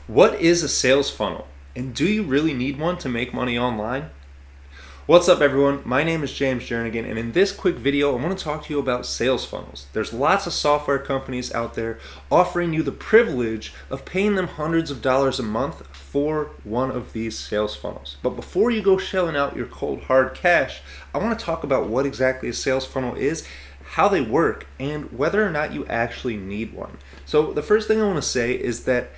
What is a sales funnel? And do you really need one to make money online? What's up everyone? My name is James Jernigan, and in this quick video I want to talk to you about sales funnels. There's lots of software companies out there offering you the privilege of paying them hundreds of dollars a month for one of these sales funnels. But before you go shelling out your cold hard cash, I want to talk about what exactly a sales funnel is, how they work, and whether or not you actually need one. So the first thing I want to say is that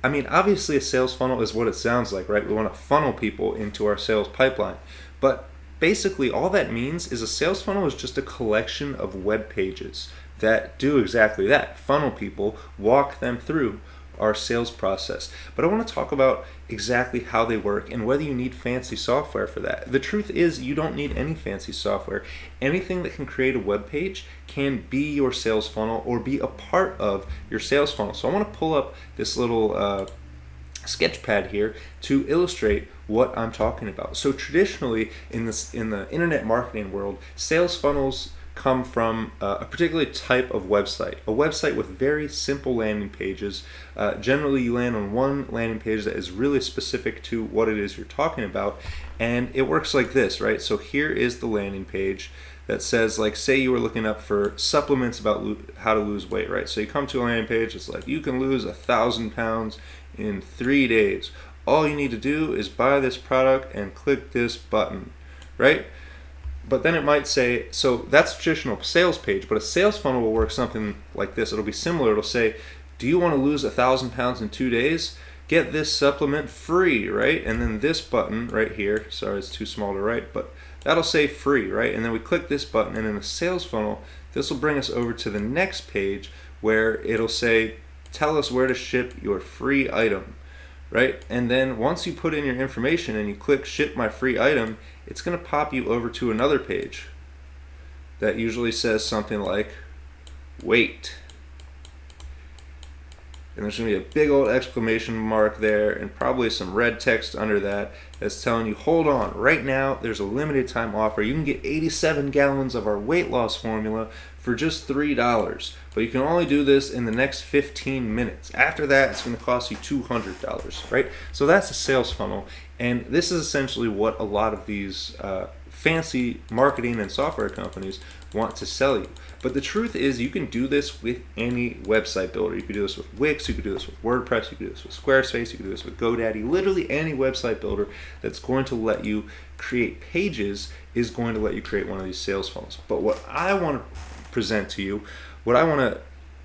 obviously a sales funnel is what it sounds like, right? We want to funnel people into our sales pipeline. But basically all that means is a sales funnel is just a collection of web pages that do exactly that, funnel people, walk them through our sales process. But I want to talk about exactly how they work and whether you need fancy software for that. The truth is you don't need any fancy software. Anything that can create a web page can be your sales funnel or be a part of your sales funnel. So I want to pull up this little sketch pad here to illustrate what I'm talking about. So traditionally in the internet marketing world, sales funnels come from a particular type of website, a website with very simple landing pages. Generally you land on one landing page that is really specific to what it is you're talking about, and it works like this, right? So here is the landing page that says, like, say you were looking up for supplements about how to lose weight, right? So you come to a landing page, it's like, you can lose 1,000 pounds in 3 days. All you need to do is buy this product and click this button, right? But then it might say, so that's a traditional sales page, but a sales funnel will work something like this. It'll be similar. It'll say, do you want to lose 1,000 pounds in 2 days? Get this supplement free, right? And then this button right here, sorry it's too small to write, but that'll say free, right? And then we click this button, and in a sales funnel, this will bring us over to the next page where it'll say, tell us where to ship your free item, right? And then once you put in your information and you click ship my free item, it's going to pop you over to another page that usually says something like wait. And there's going to be a big old exclamation mark there and probably some red text under that that's telling you, hold on, right now there's a limited time offer. You can get 87 gallons of our weight loss formula for just $3, but you can only do this in the next 15 minutes. After that, it's going to cost you $200, right? So that's a sales funnel, and this is essentially what a lot of these fancy marketing and software companies want to sell you. But the truth is you can do this with any website builder. You can do this with Wix, you can do this with WordPress, you can do this with Squarespace, you can do this with GoDaddy. Literally any website builder that's going to let you create pages is going to let you create one of these sales funnels. But what I want to present to you, what I want to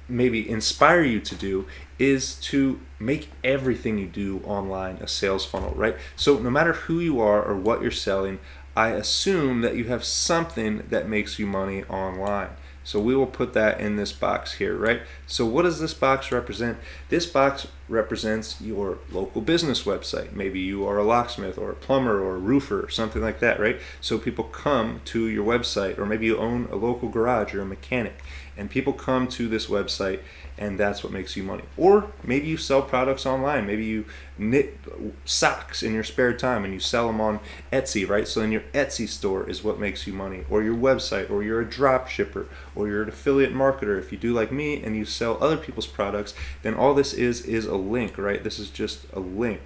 maybe inspire you to do, is to make everything you do online a sales funnel, right? So no matter who you are or what you're selling, I assume that you have something that makes you money online. So we will put that in this box here, right? So what does this box represent? This box represents your local business website. Maybe you are a locksmith or a plumber or a roofer or something like that, right? So people come to your website, or maybe you own a local garage or a mechanic, and people come to this website, and that's what makes you money. Or maybe you sell products online. Maybe you knit socks in your spare time and you sell them on Etsy, right? So then your Etsy store is what makes you money, or your website, or you're a drop shipper, or you're an affiliate marketer. If you do like me and you sell other people's products, then all this is a link, right? This is just a link.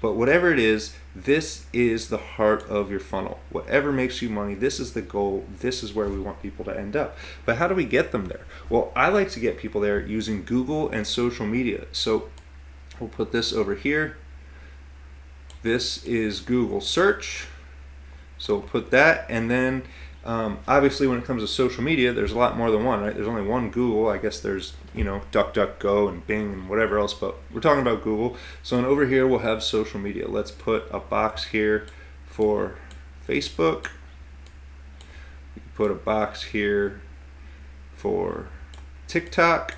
But whatever it is, this is the heart of your funnel. Whatever makes you money, this is the goal. This is where we want people to end up. But how do we get them there? Well, I like to get people there using Google and social media. So we'll put this over here. This is Google search. So we'll put that, and then obviously when it comes to social media, there's a lot more than one, right? There's only one Google. I guess there's, DuckDuckGo and Bing and whatever else, but we're talking about Google. So then over here we'll have social media. Let's put a box here for Facebook. We can put a box here for TikTok,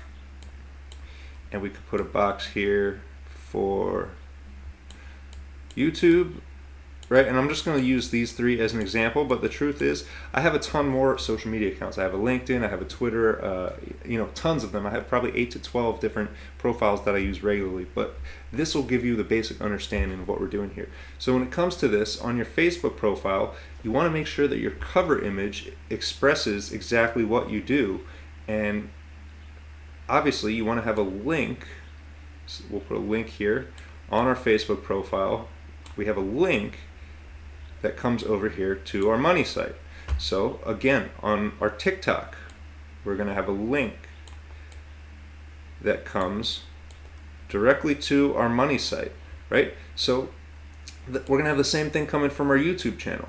and we could put a box here for YouTube. Right, and I'm just going to use these three as an example, but the truth is I have a ton more social media accounts. I have a LinkedIn, I have a Twitter, tons of them. I have probably 8 to 12 different profiles that I use regularly, but this will give you the basic understanding of what we're doing here. So when it comes to this, on your Facebook profile, you want to make sure that your cover image expresses exactly what you do, and obviously you want to have a link So we'll put a link here on our Facebook profile. We have a link that comes over here to our money site. So again, on our TikTok, we're going to have a link that comes directly to our money site, right? So we're going to have the same thing coming from our YouTube channel.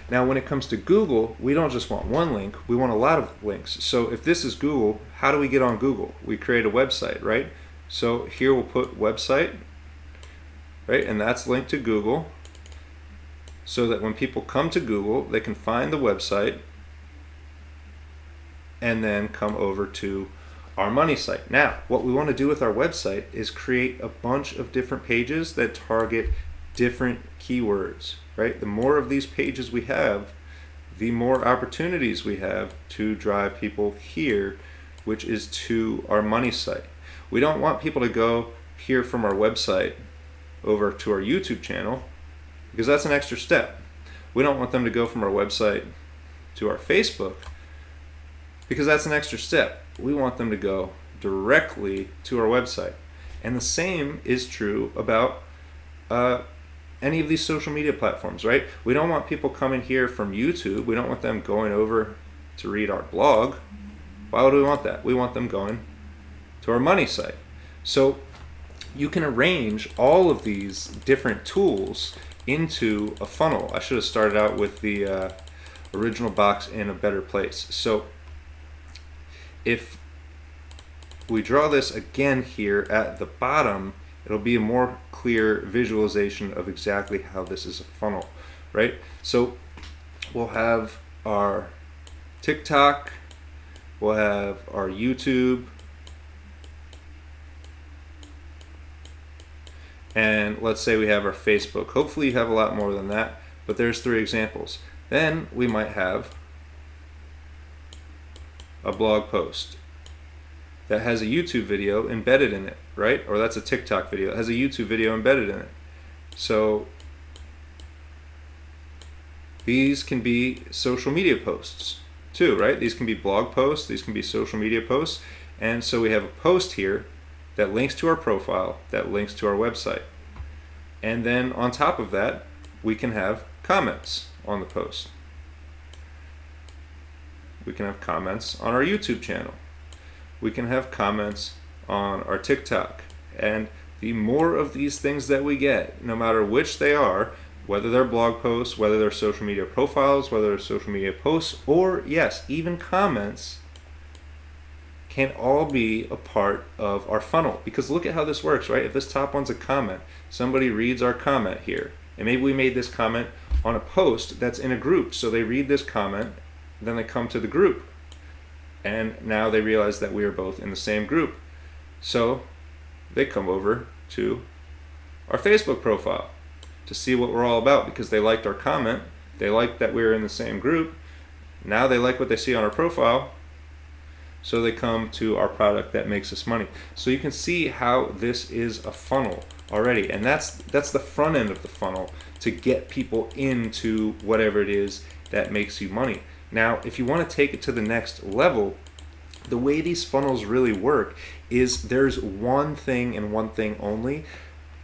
Now, when it comes to Google, we don't just want one link, we want a lot of links. So if this is Google, how do we get on Google? We create a website, right? So here we'll put website, right? And that's linked to Google, so that when people come to Google, they can find the website and then come over to our money site. Now, what we want to do with our website is create a bunch of different pages that target different keywords, right? The more of these pages we have, the more opportunities we have to drive people here, which is to our money site. We don't want people to go here from our website over to our YouTube channel, because that's an extra step. We don't want them to go from our website to our Facebook, because that's an extra step. We want them to go directly to our website. And the same is true about any of these social media platforms, right? We don't want people coming here from YouTube. We don't want them going over to read our blog. Why would we want that? We want them going to our money site. So you can arrange all of these different tools into a funnel. I should have started out with the original box in a better place. So if we draw this again here at the bottom, it'll be a more clear visualization of exactly how this is a funnel, right? So we'll have our TikTok, we'll have our YouTube, and let's say we have our Facebook. Hopefully you have a lot more than that, but there's 3 examples. Then we might have a blog post that has a YouTube video embedded in it, right? Or that's a TikTok video that has a YouTube video embedded in it. So these can be social media posts too, right? These can be blog posts, these can be social media posts. And so we have a post here that links to our profile, that links to our website. And then on top of that, we can have comments on the post. We can have comments on our YouTube channel. We can have comments on our TikTok. And the more of these things that we get, no matter which they are, whether they're blog posts, whether they're social media profiles, whether they're social media posts, or yes, even comments, can all be a part of our funnel. Because look at how this works, right? If this top one's a comment, somebody reads our comment here, and maybe we made this comment on a post that's in a group, so they read this comment, then they come to the group, and now they realize that we are both in the same group, so they come over to our Facebook profile to see what we're all about, because they liked our comment, they liked that we were in the same group, now they like what they see on our profile, so they come to our product that makes us money. So you can see how this is a funnel already, and that's the front end of the funnel to get people into whatever it is that makes you money. Now, if you want to take it to the next level, the way these funnels really work is there's one thing and one thing only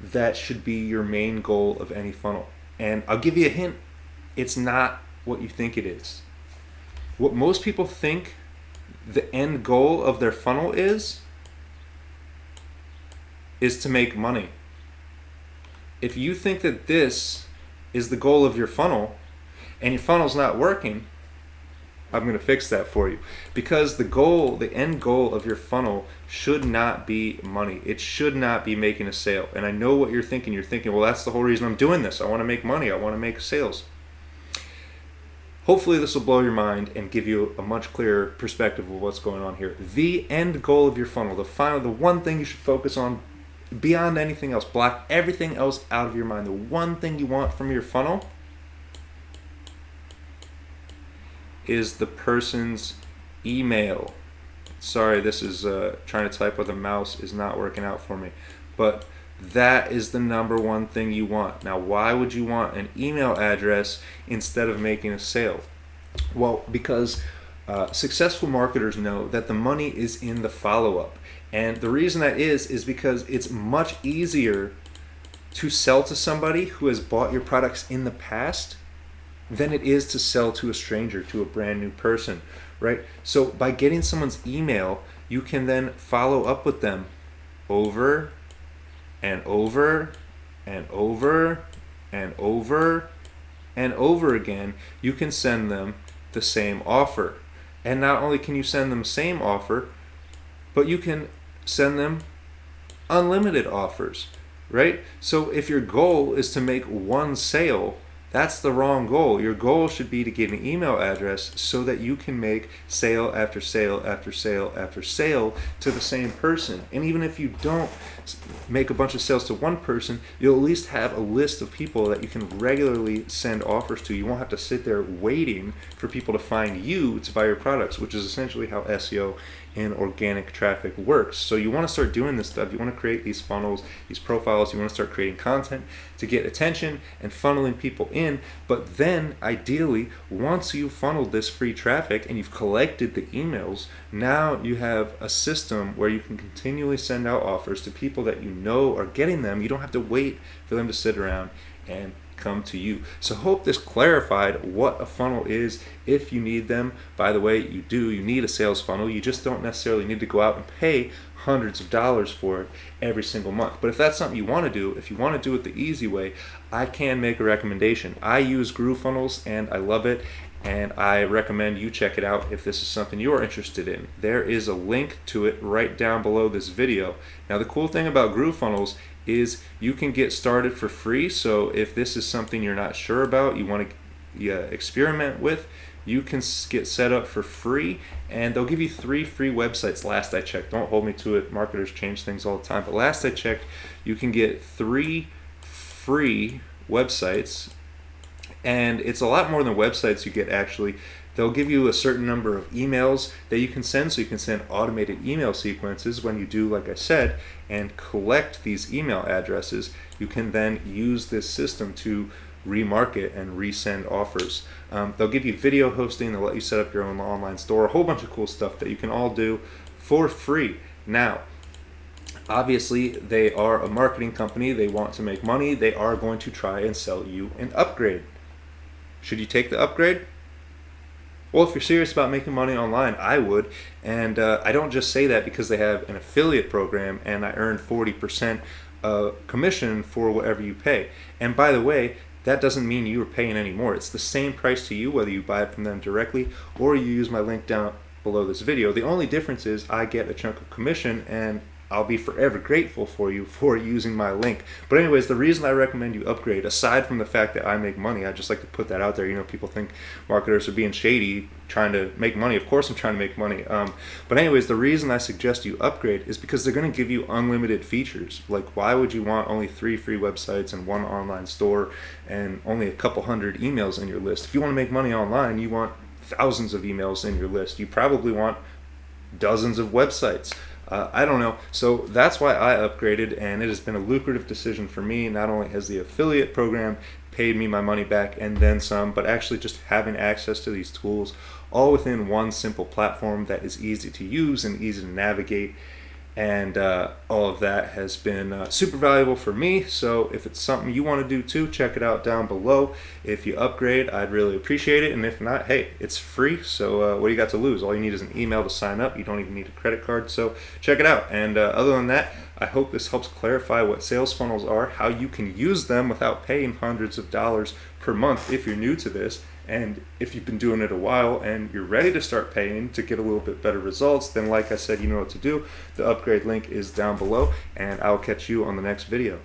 that should be your main goal of any funnel. And I'll give you a hint, it's not what you think it is. What most people think the end goal of their funnel is to make money. If you think that this is the goal of your funnel and your funnel's not working, I'm going to fix that for you, because the end goal of your funnel should not be money. It should not be making a sale. And I know what you're thinking. You're thinking, well, that's the whole reason I'm doing this. I want to make money. I want to make sales. Hopefully this will blow your mind and give you a much clearer perspective of what's going on here. The end goal of your funnel, the one thing you should focus on beyond anything else, block everything else out of your mind. The one thing you want from your funnel is the person's email. Sorry, this is trying to type with a mouse is not working out for me. But that is the number one thing you want. Now, why would you want an email address instead of making a sale? Well, because successful marketers know that the money is in the follow-up. And the reason that is because it's much easier to sell to somebody who has bought your products in the past than it is to sell to a stranger, to a brand new person, right? So by getting someone's email, you can then follow up with them over and over and over and over and over again. You can send them the same offer. And not only can you send them the same offer, but you can send them unlimited offers, right? So if your goal is to make one sale, that's the wrong goal. Your goal should be to get an email address so that you can make sale after sale after sale after sale to the same person. And even if you don't make a bunch of sales to one person, you'll at least have a list of people that you can regularly send offers to. You won't have to sit there waiting for people to find you to buy your products, which is essentially how SEO and organic traffic works. So you want to start doing this stuff. You want to create these funnels, these profiles. You want to start creating content to get attention and funneling people in. But then ideally, once you've funneled this free traffic and you've collected the emails, now you have a system where you can continually send out offers to people that you know are getting them. You don't have to wait for them to sit around and come to you. So hope this clarified what a funnel is if you need them. By the way, you do. You need a sales funnel. You just don't necessarily need to go out and pay hundreds of dollars for it every single month. But if that's something you want to do, if you want to do it the easy way, I can make a recommendation. I use Groovefunnels and I love it, and I recommend you check it out if this is something you're interested in. There is a link to it right down below this video. Now the cool thing about Groovefunnels is you can get started for free. So if this is something you're not sure about, you want to experiment with, you can get set up for free, and they'll give you 3 free websites. Last I checked, don't hold me to it, marketers change things all the time, but last I checked, you can get 3 free websites, and it's a lot more than websites you get actually. They'll give you a certain number of emails that you can send, so you can send automated email sequences when you do, like I said, and collect these email addresses. You can then use this system to remarket and resend offers. They'll give you video hosting, they'll let you set up your own online store, a whole bunch of cool stuff that you can all do for free. Now, obviously, they are a marketing company, they want to make money, they are going to try and sell you an upgrade. Should you take the upgrade? Well, if you're serious about making money online, I would. And I don't just say that because they have an affiliate program and I earn 40% commission for whatever you pay. And by the way, that doesn't mean you are paying any more. It's the same price to you whether you buy it from them directly or you use my link down below this video. The only difference is I get a chunk of commission, and I'll be forever grateful for you for using my link. But anyways, the reason I recommend you upgrade, aside from the fact that I make money, I just like to put that out there. You know, people think marketers are being shady, trying to make money. Of course I'm trying to make money. But anyways, the reason I suggest you upgrade is because they're going to give you unlimited features. Like, why would you want only 3 free websites and 1 online store and only a couple hundred emails in your list? If you want to make money online, you want thousands of emails in your list. You probably want dozens of websites. I don't know. So that's why I upgraded, and it has been a lucrative decision for me. Not only has the affiliate program paid me my money back and then some, but actually just having access to these tools all within one simple platform that is easy to use and easy to navigate. And all of that has been super valuable for me. So if it's something you want to do too, check it out down below. If you upgrade, I'd really appreciate it. And if not, hey, it's free. So what do you got to lose? All you need is an email to sign up. You don't even need a credit card. So check it out. And other than that, I hope this helps clarify what sales funnels are, how you can use them without paying hundreds of dollars per month if you're new to this. And if you've been doing it a while and you're ready to start paying to get a little bit better results, then like I said, you know what to do. The upgrade link is down below, and I'll catch you on the next video.